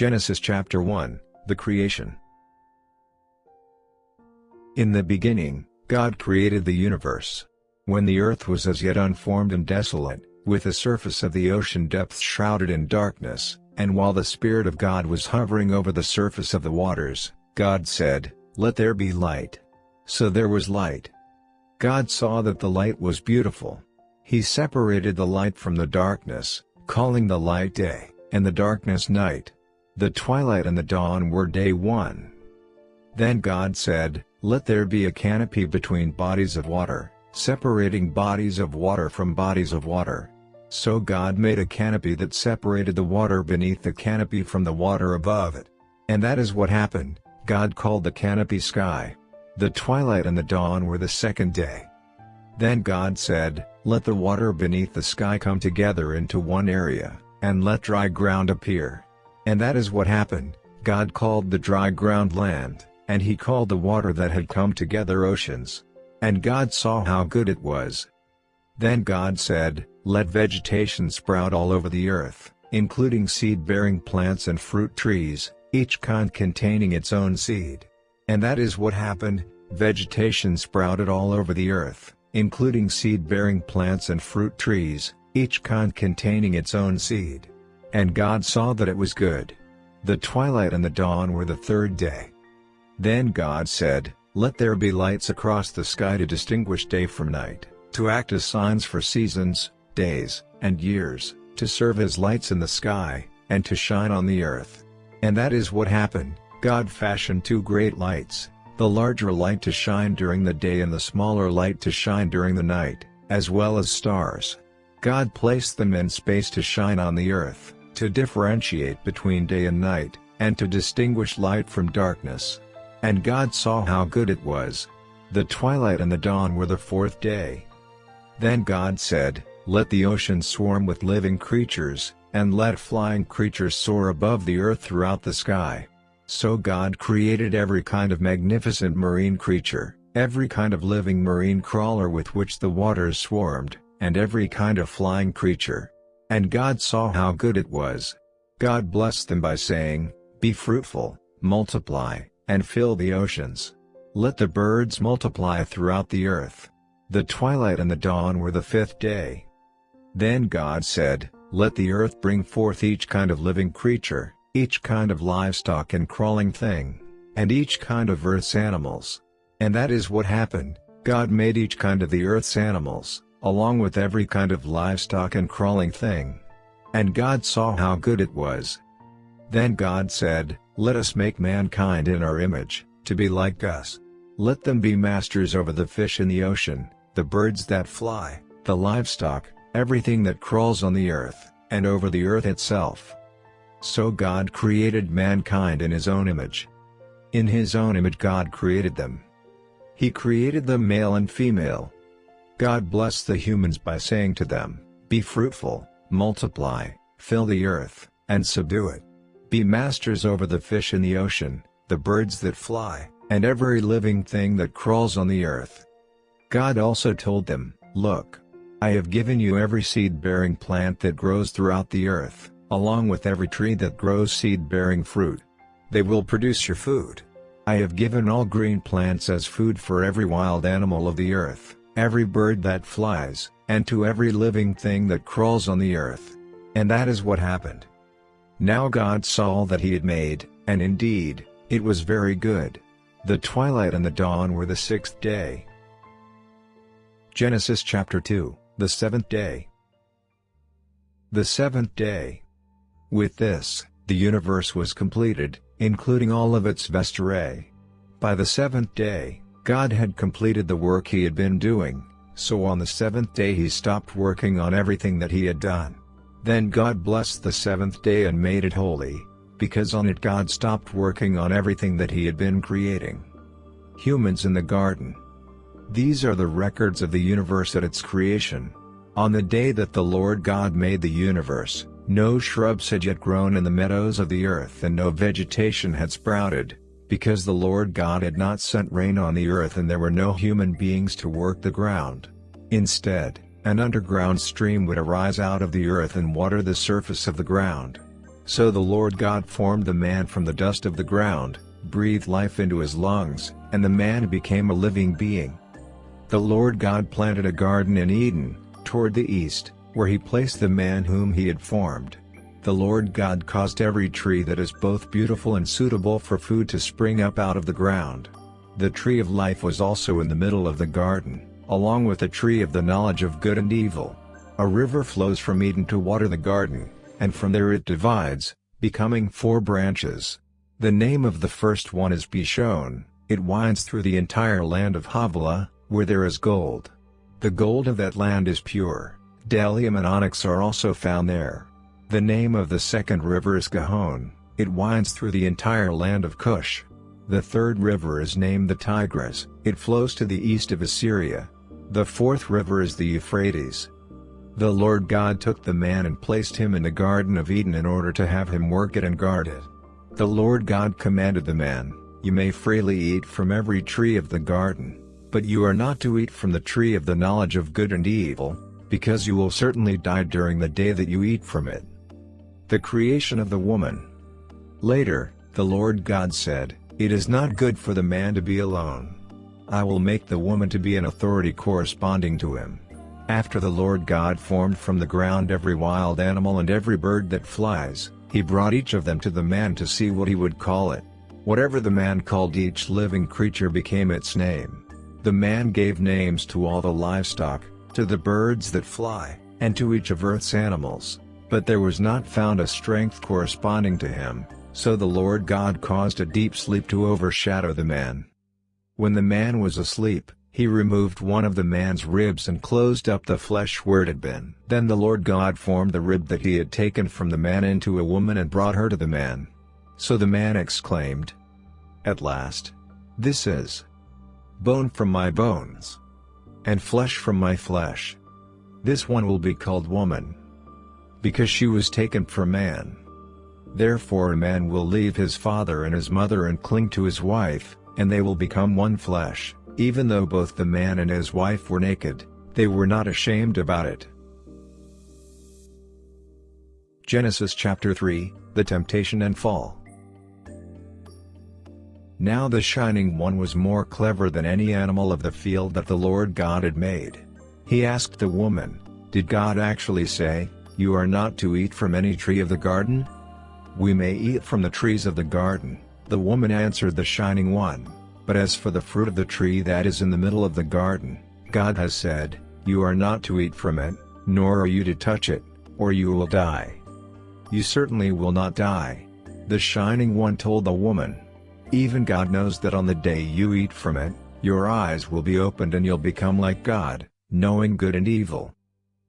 Genesis chapter 1, the creation. In the beginning, God created the universe. When the earth was as yet unformed and desolate, with the surface of the ocean depths shrouded in darkness, and while the Spirit of God was hovering over the surface of the waters, God said, "Let there be light." So there was light. God saw that the light was beautiful. He separated the light from the darkness, calling the light day, and the darkness night. The twilight and the dawn were day one. Then God said, "Let there be a canopy between bodies of water, separating bodies of water from bodies of water." So God made a canopy that separated the water beneath the canopy from the water above it. And that is what happened. God called the canopy sky. The twilight and the dawn were the second day. Then God said, "Let the water beneath the sky come together into one area, and let dry ground appear." And that is what happened. God called the dry ground land, and he called the water that had come together oceans. And God saw how good it was. Then God said, "Let vegetation sprout all over the earth, including seed-bearing plants and fruit trees, each kind containing its own seed." And that is what happened. Vegetation sprouted all over the earth, including seed-bearing plants and fruit trees, each kind containing its own seed. And God saw that it was good. The twilight and the dawn were the third day. Then God said, "Let there be lights across the sky to distinguish day from night, to act as signs for seasons, days, and years, to serve as lights in the sky, and to shine on the earth." And that is what happened. God fashioned two great lights, the larger light to shine during the day and the smaller light to shine during the night, as well as stars. God placed them in space to shine on the earth, to differentiate between day and night, and to distinguish light from darkness. And God saw how good it was. The twilight and the dawn were the fourth day. Then God said, "Let the ocean swarm with living creatures, and let flying creatures soar above the earth throughout the sky." So God created every kind of magnificent marine creature, every kind of living marine crawler with which the waters swarmed, and every kind of flying creature. And God saw how good it was. God blessed them by saying, "Be fruitful, multiply, and fill the oceans. Let the birds multiply throughout the earth." The twilight and the dawn were the fifth day. Then God said, "Let the earth bring forth each kind of living creature, each kind of livestock and crawling thing, and each kind of earth's animals." And that is what happened. God made each kind of the earth's animals, along with every kind of livestock and crawling thing. And God saw how good it was. Then God said, "Let us make mankind in our image, to be like us. Let them be masters over the fish in the ocean, the birds that fly, the livestock, everything that crawls on the earth, and over the earth itself." So God created mankind in his own image. In his own image God created them. He created them male and female. God blessed the humans by saying to them, "Be fruitful, multiply, fill the earth, and subdue it. Be masters over the fish in the ocean, the birds that fly, and every living thing that crawls on the earth." God also told them, "Look, I have given you every seed-bearing plant that grows throughout the earth, along with every tree that grows seed-bearing fruit. They will produce your food. I have given all green plants as food for every wild animal of the earth, every bird that flies, and to every living thing that crawls on the earth." And that is what happened. Now God saw all that he had made, and indeed, it was very good. The twilight and the dawn were the sixth day. Genesis chapter 2, the seventh day. The seventh day. With this, the universe was completed, including all of its vast array. By the seventh day, God had completed the work he had been doing, so on the seventh day he stopped working on everything that he had done. Then God blessed the seventh day and made it holy, because on it God stopped working on everything that he had been creating. Humans in the garden. These are the records of the universe at its creation. On the day that the Lord God made the universe, no shrubs had yet grown in the meadows of the earth and no vegetation had sprouted, because the Lord God had not sent rain on the earth and there were no human beings to work the ground. Instead, an underground stream would arise out of the earth and water the surface of the ground. So the Lord God formed the man from the dust of the ground, breathed life into his lungs, and the man became a living being. The Lord God planted a garden in Eden, toward the east, where he placed the man whom he had formed. The Lord God caused every tree that is both beautiful and suitable for food to spring up out of the ground. The tree of life was also in the middle of the garden, along with the tree of the knowledge of good and evil. A river flows from Eden to water the garden, and from there it divides, becoming 4 branches. The name of the first one is Pishon. It winds through the entire land of Havilah, where there is gold. The gold of that land is pure. Bdellium and onyx are also found there. The name of the second river is Gihon. It winds through the entire land of Cush. The third river is named the Tigris. It flows to the east of Assyria. The fourth river is the Euphrates. The Lord God took the man and placed him in the Garden of Eden in order to have him work it and guard it. The Lord God commanded the man, "You may freely eat from every tree of the garden, but you are not to eat from the tree of the knowledge of good and evil, because you will certainly die during the day that you eat from it." The creation of the woman. Later, the Lord God said, "It is not good for the man to be alone. I will make the woman to be an authority corresponding to him." After the Lord God formed from the ground every wild animal and every bird that flies, he brought each of them to the man to see what he would call it. Whatever the man called each living creature became its name. The man gave names to all the livestock, to the birds that fly, and to each of earth's animals, but there was not found a strength corresponding to him, so the Lord God caused a deep sleep to overshadow the man. When the man was asleep, he removed one of the man's ribs and closed up the flesh where it had been. Then the Lord God formed the rib that he had taken from the man into a woman and brought her to the man. So the man exclaimed, "At last! This is bone from my bones, and flesh from my flesh. This one will be called woman, because she was taken from man. Therefore a man will leave his father and his mother and cling to his wife, and they will become one flesh." Even though both the man and his wife were naked, they were not ashamed about it. Genesis chapter 3, the temptation and fall. Now the Shining One was more clever than any animal of the field that the Lord God had made. He asked the woman, "Did God actually say, 'You are not to eat from any tree of the garden?'" "We may eat from the trees of the garden," the woman answered the Shining One. "But as for the fruit of the tree that is in the middle of the garden, God has said, 'You are not to eat from it, nor are you to touch it, or you will die.'" "You certainly will not die," the Shining One told the woman. "Even God knows that on the day you eat from it, your eyes will be opened and you'll become like God, knowing good and evil."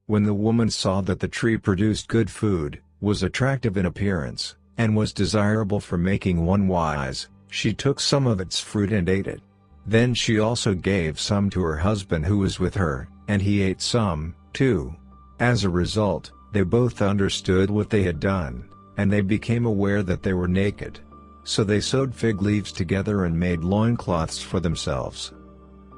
When the woman saw that the tree produced good food, was attractive in appearance, and was desirable for making one wise, she took some of its fruit and ate it. Then she also gave some to her husband who was with her, and he ate some, too. As a result, they both understood what they had done, and they became aware that they were naked. So they sewed fig leaves together and made loincloths for themselves.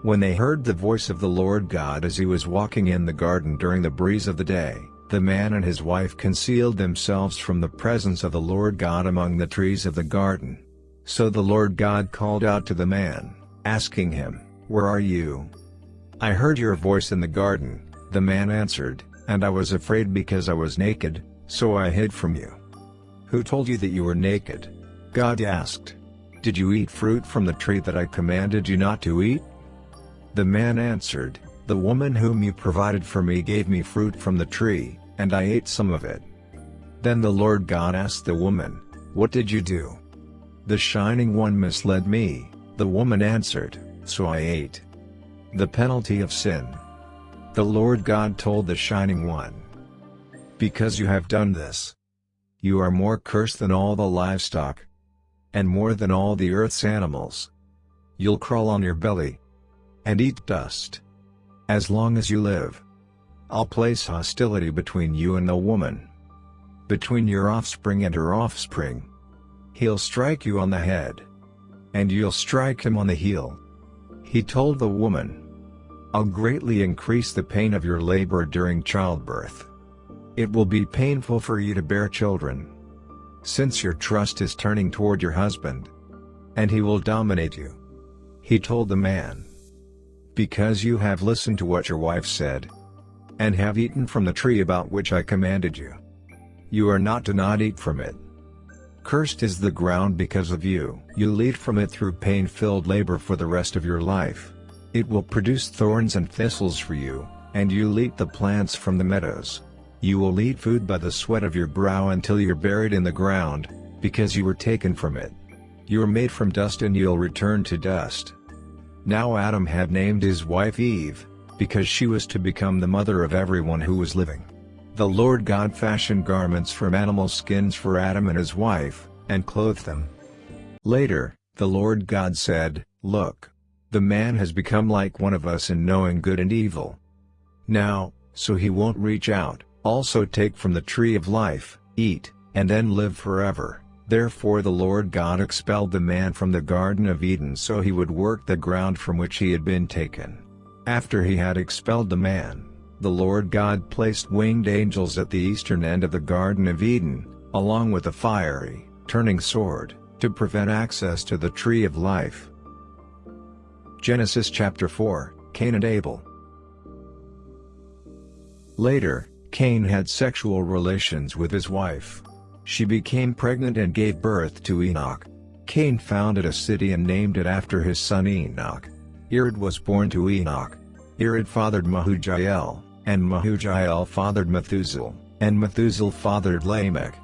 When they heard the voice of the Lord God as he was walking in the garden during the breeze of the day, the man and his wife concealed themselves from the presence of the Lord God among the trees of the garden. So the Lord God called out to the man, asking him, "Where are you?" "I heard your voice in the garden," the man answered, "and I was afraid because I was naked, so I hid from you." "Who told you that you were naked?" God asked. "Did you eat fruit from the tree that I commanded you not to eat?" The man answered, "The woman whom you provided for me gave me fruit from the tree, and I ate some of it." Then the Lord God asked the woman, "What did you do?" "The Shining One misled me," the woman answered, "so I ate." The penalty of sin. The Lord God told the Shining One, "Because you have done this, you are more cursed than all the livestock, and more than all the earth's animals. You'll crawl on your belly and eat dust as long as you live. I'll place hostility between you and the woman, between your offspring and her offspring. He'll strike you on the head, and you'll strike him on the heel." He told the woman, "I'll greatly increase the pain of your labor during childbirth. It will be painful for you to bear children. since your trust is turning toward your husband, and he will dominate you." He told the man, "Because you have listened to what your wife said, and have eaten from the tree about which I commanded you, you are not to not eat from it. Cursed is the ground because of you. You'll eat from it through pain-filled labor for the rest of your life. It will produce thorns and thistles for you, and you'll eat the plants from the meadows. You will eat food by the sweat of your brow until you're buried in the ground, because you were taken from it. You are made from dust and you'll return to dust." Now Adam had named his wife Eve, because she was to become the mother of everyone who was living. The Lord God fashioned garments from animal skins for Adam and his wife, and clothed them. Later, the Lord God said, "Look, the man has become like one of us in knowing good and evil. Now, so he won't reach out, also take from the tree of life, eat, and then live forever." Therefore the Lord God expelled the man from the Garden of Eden so he would work the ground from which he had been taken. After he had expelled the man, the Lord God placed winged angels at the eastern end of the Garden of Eden, along with a fiery, turning sword, to prevent access to the tree of life. Genesis chapter 4, Cain and Abel. Later, Cain had sexual relations with his wife. She became pregnant and gave birth to Enoch. Cain founded a city and named it after his son Enoch. Irad was born to Enoch. Irad fathered Mehujael, and Mehujael fathered Methuselah, and Methuselah fathered Lamech.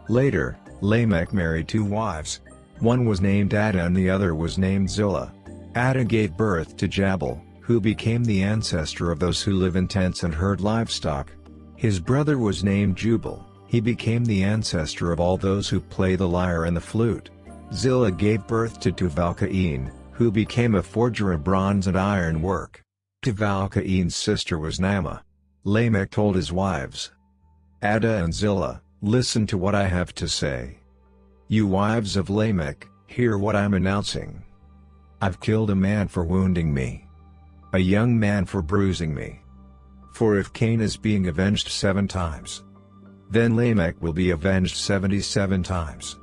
Later, Lamech married two wives. One was named Ada and the other was named Zillah. Ada gave birth to Jabal, who became the ancestor of those who live in tents and herd livestock. His brother was named Jubal. He became the ancestor of all those who play the lyre and the flute. Zillah gave birth to Tubal-Cain, who became a forger of bronze and iron work. Tubal-Cain's sister was Naamah. Lamech told his wives, "Ada and Zillah, listen to what I have to say. You wives of Lamech, hear what I'm announcing. I've killed a man for wounding me, a young man for bruising me. For if Cain is being avenged 7 times, then Lamech will be avenged 77 times.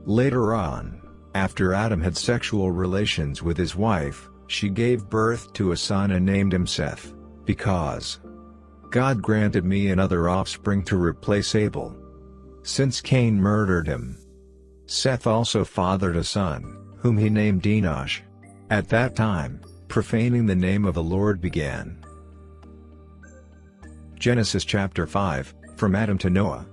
Later on, after Adam had sexual relations with his wife, she gave birth to a son and named him Seth, because God granted me another offspring to replace Abel, since Cain murdered him. Seth also fathered a son, whom he named Enosh. At that time, profaning the name of the Lord began. Genesis chapter 5, From Adam to Noah.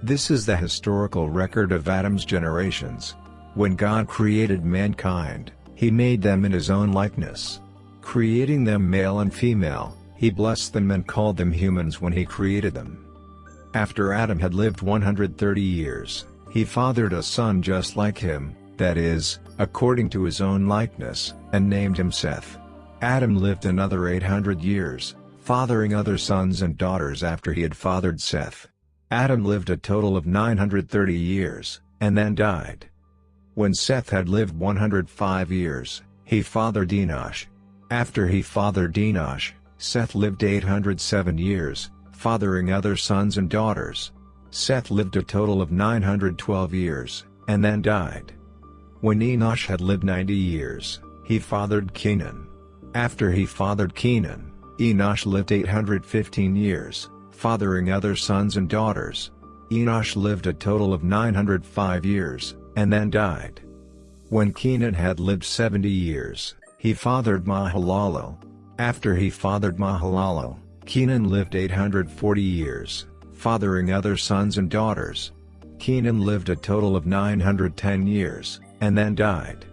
This is the historical record of Adam's generations. When God created mankind, he made them in his own likeness. Creating them male and female, he blessed them and called them humans when he created them. After Adam had lived 130 years, he fathered a son just like him, that is, according to his own likeness, and named him Seth. Adam lived another 800 years, fathering other sons and daughters after he had fathered Seth. Adam lived a total of 930 years, and then died. When Seth had lived 105 years, he fathered Enosh. After he fathered Enosh, Seth lived 807 years, fathering other sons and daughters. Seth lived a total of 912 years, and then died. When Enosh had lived 90 years, he fathered Kenan. After he fathered Kenan, Enosh lived 815 years, fathering other sons and daughters. Enosh lived a total of 905 years, and then died. When Kenan had lived 70 years, he fathered Mahalalel. After he fathered Mahalalel, Kenan lived 840 years, fathering other sons and daughters. Kenan lived a total of 910 years, and then died.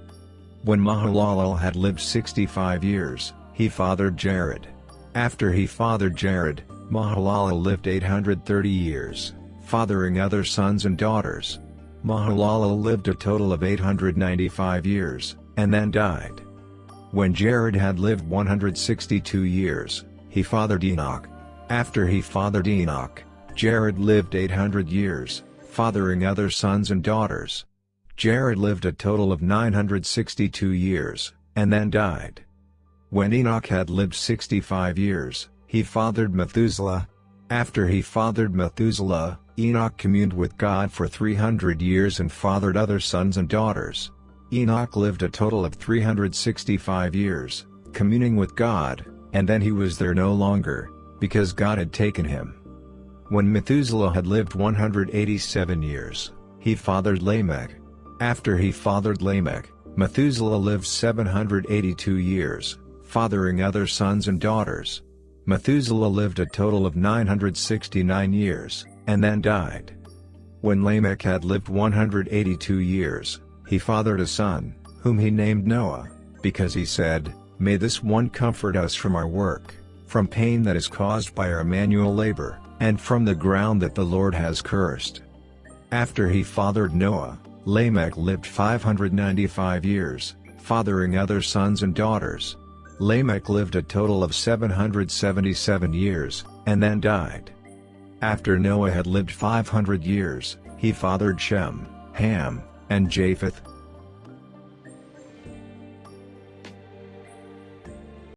When Mahalalel had lived 65 years, he fathered Jared. After he fathered Jared, Mahalalel lived 830 years, fathering other sons and daughters. Mahalalel lived a total of 895 years, and then died. When Jared had lived 162 years, he fathered Enoch. After he fathered Enoch, Jared lived 800 years, fathering other sons and daughters. Jared lived a total of 962 years, and then died. When Enoch had lived 65 years, he fathered Methuselah. After he fathered Methuselah, Enoch communed with God for 300 years and fathered other sons and daughters. Enoch lived a total of 365 years, communing with God, and then he was there no longer, because God had taken him. When Methuselah had lived 187 years, he fathered Lamech. After he fathered Lamech, Methuselah lived 782 years, fathering other sons and daughters. Methuselah lived a total of 969 years, and then died. When Lamech had lived 182 years, he fathered a son, whom he named Noah, because he said, "May this one comfort us from our work, from pain that is caused by our manual labor, and from the ground that the Lord has cursed." After he fathered Noah, Lamech lived 595 years, fathering other sons and daughters. Lamech lived a total of 777 years, and then died. After Noah had lived 500 years, he fathered Shem, Ham, and Japheth.